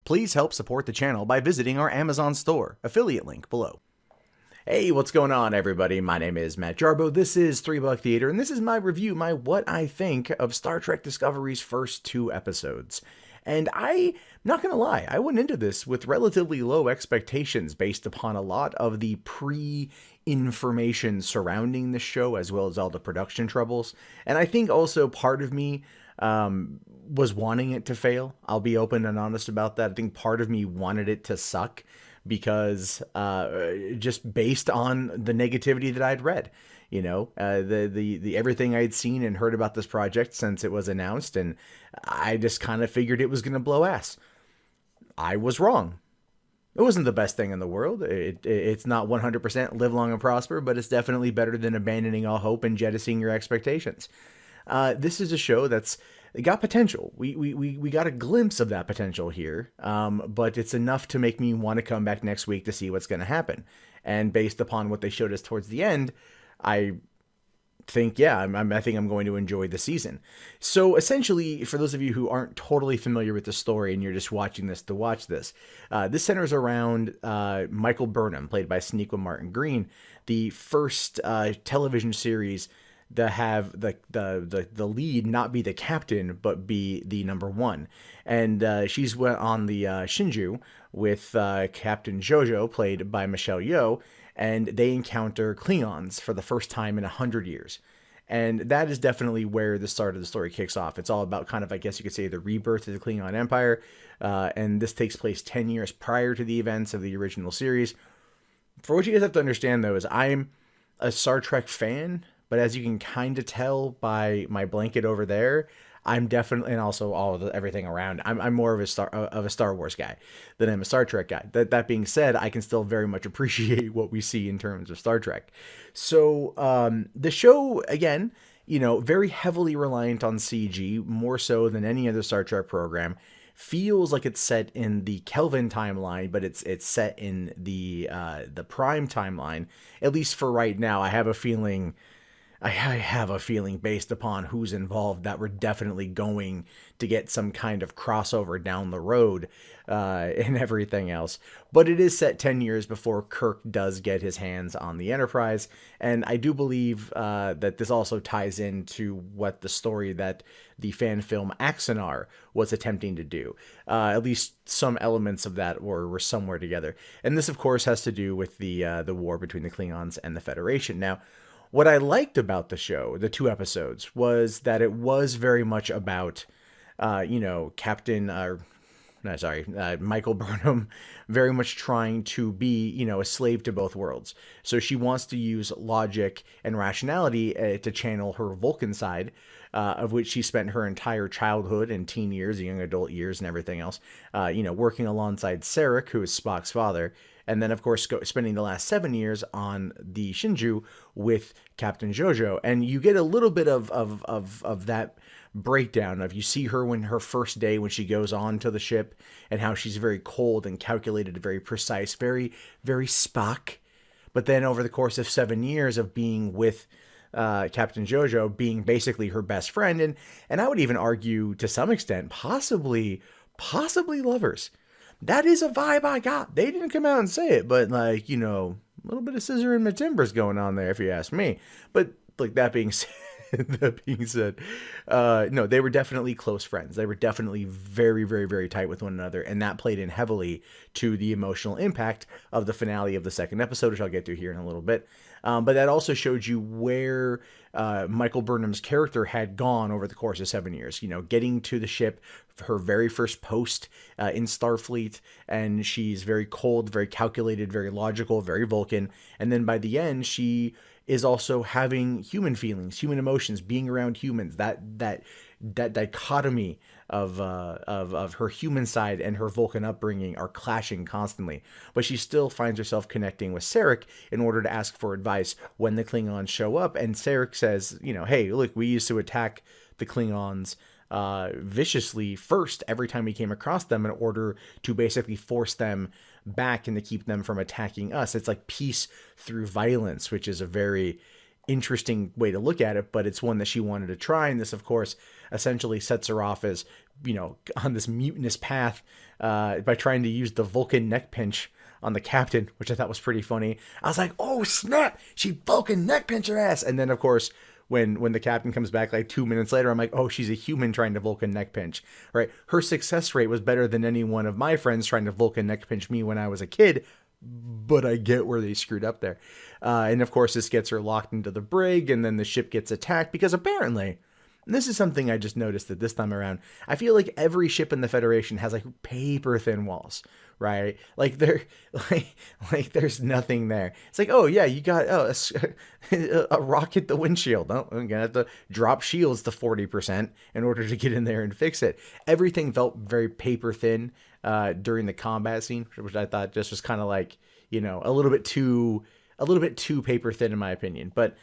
Please help support the channel by visiting our Amazon store, affiliate link below. Hey, what's going on, everybody? My name is Matt Jarbo. This is $3 Theater, and this is my review, my what I think of Star Trek Discovery's first 2 episodes. And I'm not gonna lie, I went into this with relatively low expectations based upon a lot of the pre-information surrounding the show, as well as all the production troubles. And I think also part of me was wanting it to fail. I'll be open and honest about that. I think part of me wanted it to suck because just based on the negativity that I'd read, you know, the everything I'd seen and heard about this project since it was announced, and I just kind of figured it was going to blow ass. I was wrong. It wasn't the best thing in the world. It's not 100% live long and prosper, but it's definitely better than abandoning all hope and jettisoning your expectations. This is a show that's got potential. We got a glimpse of that potential here, but it's enough to make me want to come back next week to see what's going to happen. And based upon what they showed us towards the end, I think, yeah, I think I'm going to enjoy the season. So essentially, for those of you who aren't totally familiar with the story and you're just watching this to watch this, this centers around Michael Burnham, played by Sonequa Martin Green, the first television series to have the lead not be the captain, but be the number one. And she's on the Shinju with Captain Jojo, played by Michelle Yeoh, and they encounter Klingons for the first time in 100 years. And that is definitely where the start of the story kicks off. It's all about kind of, I guess you could say, the rebirth of the Klingon Empire. And this takes place 10 years prior to the events of the original series. For what you guys have to understand, though, is I'm a Star Trek fan, but as you can kind of tell by my blanket over there, I'm definitely, and also all of everything around, I'm more of a Star Wars guy than I'm a Star Trek guy. That being said, I can still very much appreciate what we see in terms of Star Trek. So the show, again, you know, very heavily reliant on CG, more so than any other Star Trek program. Feels like it's set in the Kelvin timeline, but it's set in the Prime timeline. At least for right now, I have a feeling based upon who's involved that we're definitely going to get some kind of crossover down the road and everything else. But it is set 10 years before Kirk does get his hands on the Enterprise. And I do believe that this also ties into what the story that the fan film Axanar was attempting to do. At least some elements of that were somewhere together. And this, of course, has to do with the war between the Klingons and the Federation. Now, what I liked about the show, the 2 episodes, was that it was very much about, you know, Michael Burnham very much trying to be, you know, a slave to both worlds. So she wants to use logic and rationality to channel her Vulcan side, of which she spent her entire childhood and teen years, young adult years, and everything else, you know, working alongside Sarek, who is Spock's father. And then, of course, spending the last 7 years on the Shinju with Captain Jojo. And you get a little bit of that breakdown of, you see her when her first day when she goes on to the ship, and how she's very cold and calculated, very precise, very, very Spock. But then over the course of 7 years of being with Captain Jojo, being basically her best friend, and I would even argue to some extent, possibly lovers. That is a vibe I got. They didn't come out and say it, but, like, you know, a little bit of scissor and timbers going on there, if you ask me. But, like, that being said, no, they were definitely close friends. They were definitely very, very, very tight with one another, and that played in heavily to the emotional impact of the finale of the second episode, which I'll get to here in a little bit. But that also showed you where Michael Burnham's character had gone over the course of 7 years. You know, getting to the ship, her very first post in Starfleet, and she's very cold, very calculated, very logical, very Vulcan. And then by the end, she is also having human feelings, human emotions, being around humans. That dichotomy of her human side and her Vulcan upbringing are clashing constantly. But she still finds herself connecting with Sarek in order to ask for advice when the Klingons show up. And Sarek says, you know, hey, look, we used to attack the Klingons viciously first every time we came across them in order to basically force them back and to keep them from attacking us. It's like peace through violence, which is a very interesting way to look at it, but it's one that she wanted to try. And this, of course, essentially sets her off as on this mutinous path by trying to use the Vulcan neck pinch on the captain, which I thought was pretty funny. I was like, oh snap, she Vulcan neck pinch her ass. And then of course, when the captain comes back like 2 minutes later, I'm like, oh, she's a human trying to Vulcan neck pinch. Right? Her success rate was better than any one of my friends trying to Vulcan neck pinch me when I was a kid. But I get where they screwed up there. And of course, this gets her locked into the brig, and then the ship gets attacked because apparently, and this is something I just noticed that this time around, I feel like every ship in the Federation has like paper thin walls, right? Like they're like there's nothing there. It's like, oh yeah, you got a rocket the windshield. Oh, I'm gonna have to drop shields to 40% in order to get in there and fix it. Everything felt very paper thin during the combat scene, which I thought just was kind of like, a little bit too paper thin in my opinion. But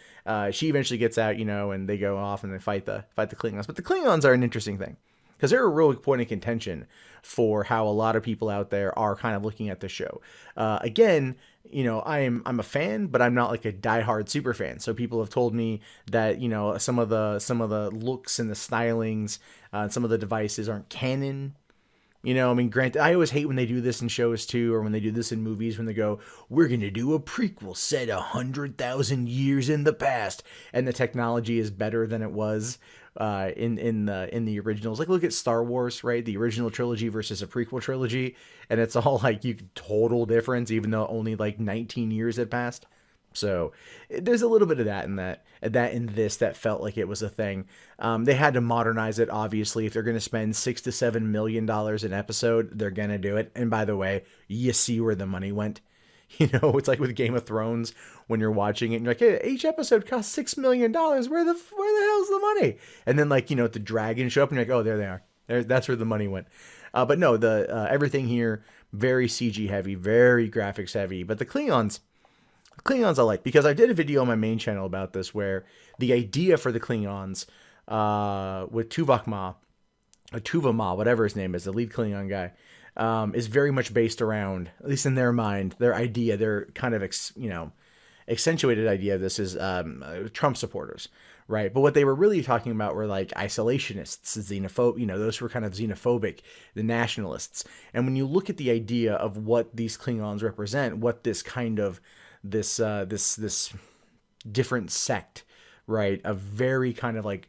she eventually gets out, and they go off and they fight the Klingons. But the Klingons are an interesting thing because they're a real point of contention for how a lot of people out there are kind of looking at the show. Again, I'm a fan, but I'm not like a diehard super fan. So people have told me that some of the looks and the stylings, some of the devices aren't canon. Granted, I always hate when they do this in shows too, or when they do this in movies, when they go, we're going to do a prequel set 100,000 years in the past, and the technology is better than it was in the originals. Like, look at Star Wars, right? The original trilogy versus a prequel trilogy, and it's all like total difference, even though only like 19 years had passed. So there's a little bit of that in this that felt like it was a thing. They had to modernize it, obviously. If they're going to spend $6 to $7 million an episode, they're going to do it. And by the way, you see where the money went. It's like with Game of Thrones when you're watching it and you're like, hey, each episode costs $6 million. Where the hell's the money? And then the dragons show up and you're like, oh, there they are. That's where the money went. But no, everything here, very CG heavy, very graphics heavy. But the Klingons I like, because I did a video on my main channel about this where the idea for the Klingons with Tuvok Ma, whatever his name is, the lead Klingon guy, is very much based around, at least in their mind, their idea, their kind of accentuated idea of this is Trump supporters, right? But what they were really talking about were like isolationists, those who were kind of xenophobic, the nationalists. And when you look at the idea of what these Klingons represent, what this kind of this different sect, right, of very kind of like,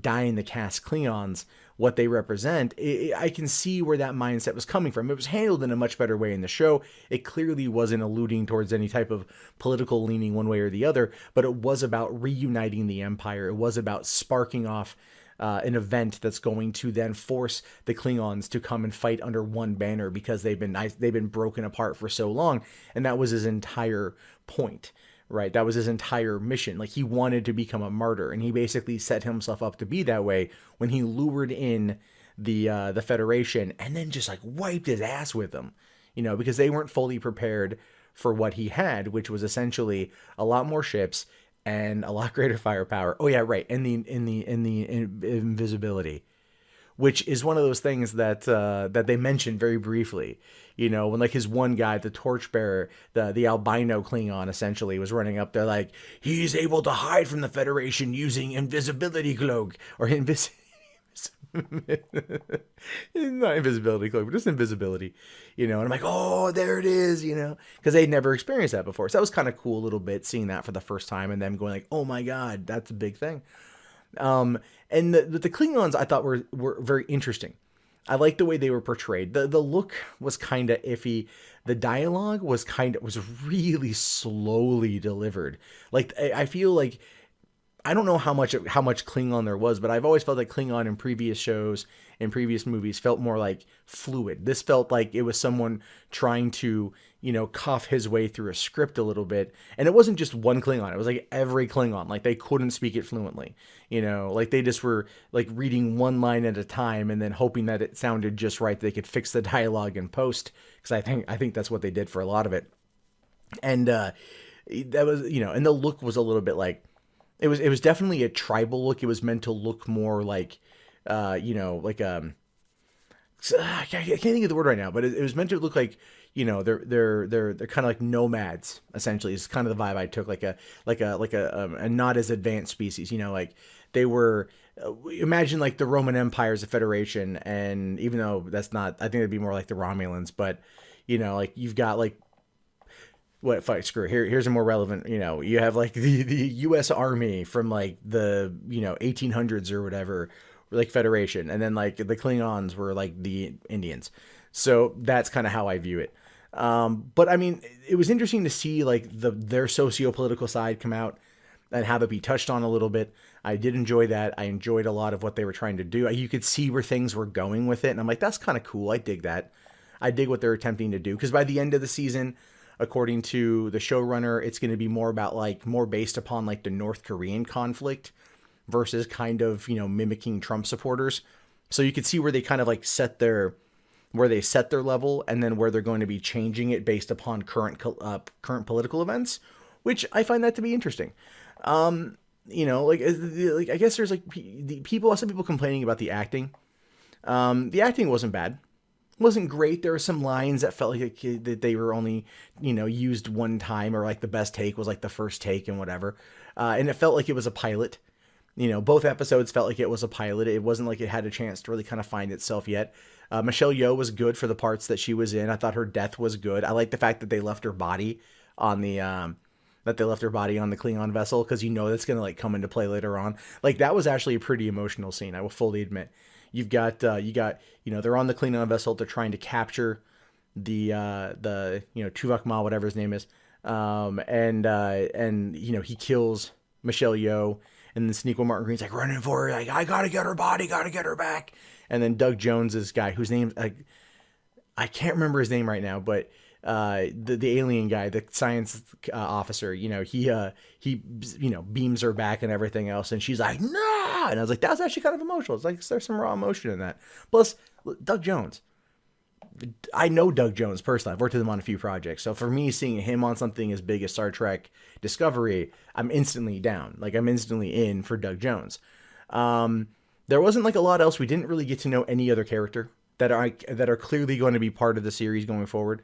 die in the cast Klingons, what they represent, I can see where that mindset was coming from. It was handled in a much better way in the show. It clearly wasn't alluding towards any type of political leaning one way or the other, but it was about reuniting the Empire. It was about sparking off an event that's going to then force the Klingons to come and fight under one banner because they've been broken apart for so long. And that was his entire point, right? That was his entire mission. Like, he wanted to become a martyr, and he basically set himself up to be that way when he lured in the Federation and then just like wiped his ass with them, because they weren't fully prepared for what he had, which was essentially a lot more ships and a lot greater firepower. Oh yeah, right. And the invisibility, which is one of those things that they mentioned very briefly. When like his one guy, the torchbearer, the albino Klingon, essentially was running up there like, he's able to hide from the Federation using invisibility cloak or not invisibility cloak, but just invisibility, and I'm like, oh, there it is, because they'd never experienced that before. So that was kind of cool a little bit, seeing that for the first time and them going like, oh my God, that's a big thing. And the Klingons I thought were very interesting. I liked the way they were portrayed. The look was kind of iffy. The dialogue was really slowly delivered. Like, I feel like, I don't know how much Klingon there was, but I've always felt like Klingon in previous shows, in previous movies, felt more like fluid. This felt like it was someone trying to, cough his way through a script a little bit. And it wasn't just one Klingon. It was like every Klingon. Like, they couldn't speak it fluently. Like they just were like reading one line at a time and then hoping that it sounded just right. They could fix the dialogue in post. Because I think that's what they did for a lot of it. And that was, and the look was a little bit like, it was definitely a tribal look. It was meant to look more like, I can't think of the word right now, but it was meant to look like, they're kind of like nomads, essentially. It's kind of the vibe I took, like a not as advanced species, like they were imagine like the Roman Empire as a federation, and even though that's not, I think it'd be more like the Romulans, but like you've got like what fight screw here's a more relevant, you have like the US Army from like the 1800s or whatever, like Federation, and then like the Klingons were like the Indians. So that's kind of how I view it. But I mean, it was interesting to see like their socio-political side come out and have it be touched on a little bit. I did enjoy that. I enjoyed a lot of what they were trying to do. You could see where things were going with it, and I'm like, that's kind of cool. I dig that. I dig what they're attempting to do, because by the end of the season, according to the showrunner, it's going to be more about like more based upon like the North Korean conflict versus kind of mimicking Trump supporters. So you could see where they kind of like set their level, and then where they're going to be changing it based upon current political events, which I find that to be interesting. Like I guess there's like some people complaining about the acting. The acting wasn't bad, wasn't great. There were some lines that felt like that they were only used one time, or like the best take was like the first take and whatever. And it felt like it was a pilot. Both episodes felt like it was a pilot. It wasn't like it had a chance to really kind of find itself yet. Michelle Yeoh was good for the parts that she was in. I thought her death was good. I like the fact that they left her body on the Klingon vessel, because that's going to like come into play later on. Like that was actually a pretty emotional scene, I will fully admit. You've got they're on the Klingon vessel. They're trying to capture the Tuvok Ma, whatever his name is. And he kills Michelle Yeoh, and then Sonequa Martin Green's like running for her, like, I gotta get her body, gotta get her back. And then Doug Jones's guy, whose name I can't remember his name right now, but the alien guy, the science officer, he beams her back and everything else, and she's like, no, and I was like, that was actually kind of emotional. It's like there's some raw emotion in that. Plus, Doug Jones, I know Doug Jones personally. I've worked with him on a few projects, so for me, seeing him on something as big as Star Trek Discovery, I'm instantly down. Like I'm instantly in for Doug Jones. There wasn't like a lot else. We didn't really get to know any other character that are clearly going to be part of the series going forward.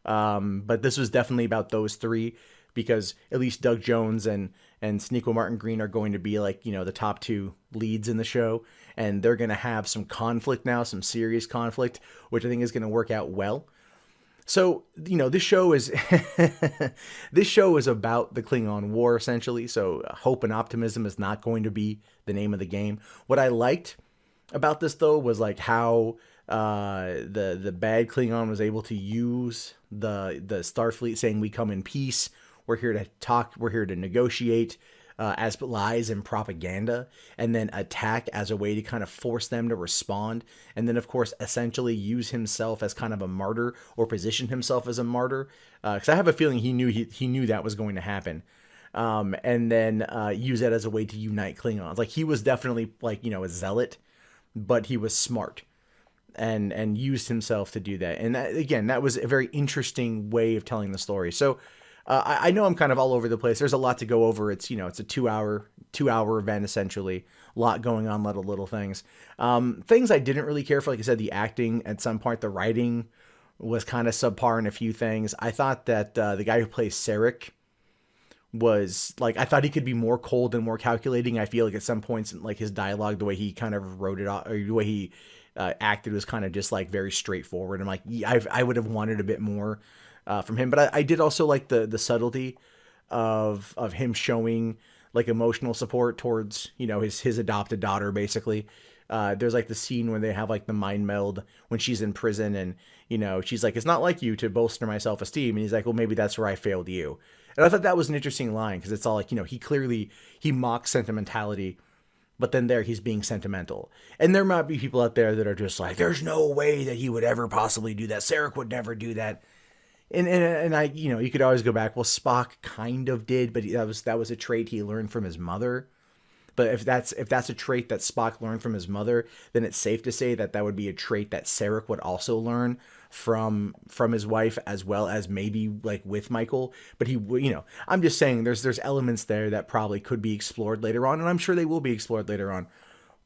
But this was definitely about those three, because at least Doug Jones and Sonequa Martin Green are going to be like, the top two leads in the show, and they're going to have some conflict now, some serious conflict, which I think is going to work out well. So, this show is this show is about the Klingon War, essentially. So hope and optimism is not going to be the name of the game. What I liked about this, though, was like how the bad Klingon was able to use the Starfleet saying, we come in peace, we're here to talk, we're here to negotiate, as lies and propaganda, and then attack as a way to kind of force them to respond, and then of course essentially use himself as kind of a martyr, or position himself as a martyr, because I have a feeling he knew that was going to happen, and then use that as a way to unite Klingons. Like he was definitely like a zealot, but he was smart. And used himself to do that. And that, again, that was a very interesting way of telling the story. So I know I'm kind of all over the place. There's a lot to go over. It's it's a two hour event, essentially. A lot going on, a lot of little things. Things I didn't really care for, like I said, the acting at some point, the writing was kind of subpar in a few things. I thought that the guy who plays Sarek was like, I thought he could be more cold and more calculating. I feel like at some points, like his dialogue, the way he kind of wrote it off, or the way he acted was kind of just like very straightforward. I'm like, I would have wanted a bit more from him, but I did also like the subtlety of him showing like emotional support towards his adopted daughter, basically. There's like the scene when they have like the mind meld when she's in prison, and she's like, it's not like you to bolster my self-esteem, and he's like, well, maybe that's where I failed you. And I thought that was an interesting line, because it's all like, he mocks sentimentality, but then there he's being sentimental. And there might be people out there that are just like, there's no way that he would ever possibly do that. Sarek would never do that. And I, you could always go back, well, Spock kind of did, but that was a trait he learned from his mother. But if that's a trait that Spock learned from his mother, then it's safe to say that would be a trait that Sarek would also learn from his wife, as well as maybe like with Michael. But he, I'm just saying there's elements there that probably could be explored later on, and I'm sure they will be explored later on.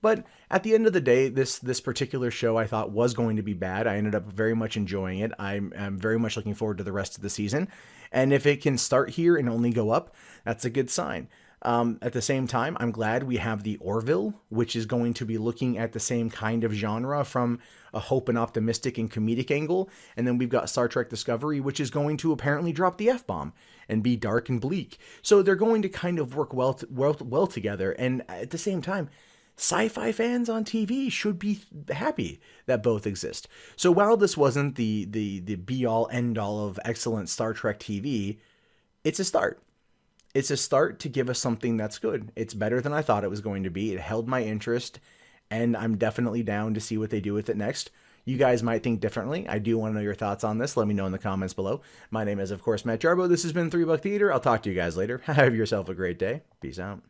But at the end of the day, this particular show I thought was going to be bad. I ended up very much enjoying it. I'm very much looking forward to the rest of the season. And if it can start here and only go up, that's a good sign. At the same time, I'm glad we have the Orville, which is going to be looking at the same kind of genre from a hope and optimistic and comedic angle. And then we've got Star Trek Discovery, which is going to apparently drop the F-bomb and be dark and bleak. So they're going to kind of work well together. And at the same time, sci-fi fans on TV should be happy that both exist. So while this wasn't the be-all, end-all of excellent Star Trek TV, it's a start. It's a start to give us something that's good. It's better than I thought it was going to be. It held my interest, and I'm definitely down to see what they do with it next. You guys might think differently. I do want to know your thoughts on this. Let me know in the comments below. My name is, of course, Matt Jarbo. This has been $3 Theater. I'll talk to you guys later. Have yourself a great day. Peace out.